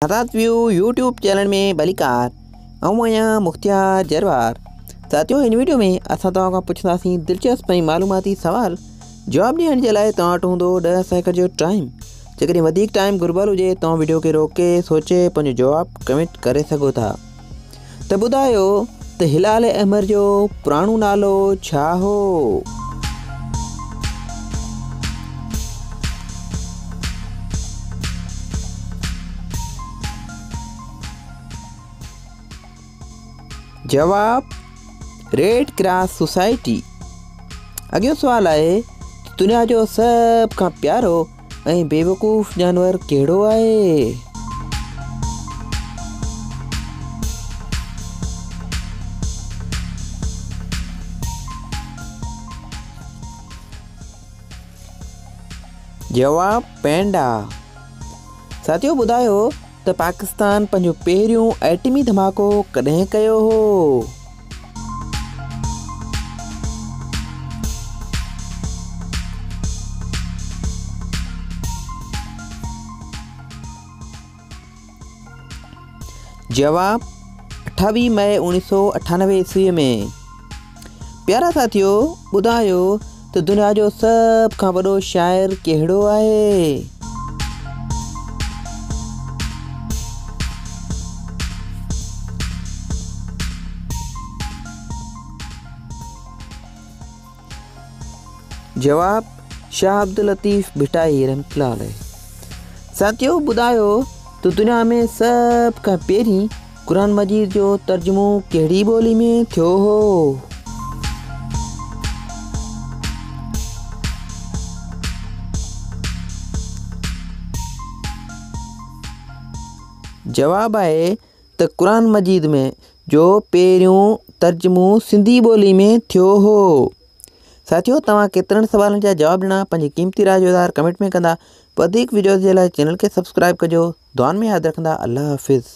नाज़ात view YouTube channel में भलीकार ऐं आहियां मुख्तियार जरवार। साथियों, इन वीडियो में असां तव्हां खां पुछंदासीं दिलचस्प ऐं मालूमाती सवाल। जवाब ॾियण जे लाइ तव्हां वटि हूंदो 10 सेकंड जो टाइम। जेकॾहिं वधीक टाइम घुर्बल हुजे तव्हां वीडियो खे रोके सोचे पंहिंजो जवाबु कमेंट करे सघो था। त ॿुधायो त हिलाल अहमद जो पुराणो नालो छा हो? जवाब रेड क्रॉस सोसाइटी। अॻियो सुवाल आहे दुनिया जो सब खां प्यारो ऐं बेवकूफ़ जानवर कहिड़ो आहे? जवाब पैंडा। साथियों, ॿुधायो त पाकिस्तान पंहिंजो पहिरियों एटमी धमाको कॾहिं कयो हो? जवाब 28 मई 1998 ईस्वीअ में। प्यारा साथियों, ॿुधायो त दुनिया जो सब खां वॾो शाइर कहिड़ो आहे? जवाब शाह अब्दुल लतीफ़ भिटाई रहमतुल्लाह अलैह। साथियों, ॿुधायो त दुनिया में सब खां पहिरीं क़ुरान मजीद जो तर्जुमो कहिड़ी ॿोली में थियो हो? जवाब आहे त क़ुरान मजीद में जो पहिरियों तर्जुमो सिंधी ॿोली में थियो हो। साथियों, तव्हां केतिरनि सवालनि जा जवाब ॾिना पंहिंजी क़ीमती राय जो इज़हार कमेंट में कंदा। वधीक वीडियोज़ जे लाइ चैनल खे सब्सक्राइब कजो। दुआनि में यादि रखंदा। अल्लाह हाफ़िज़।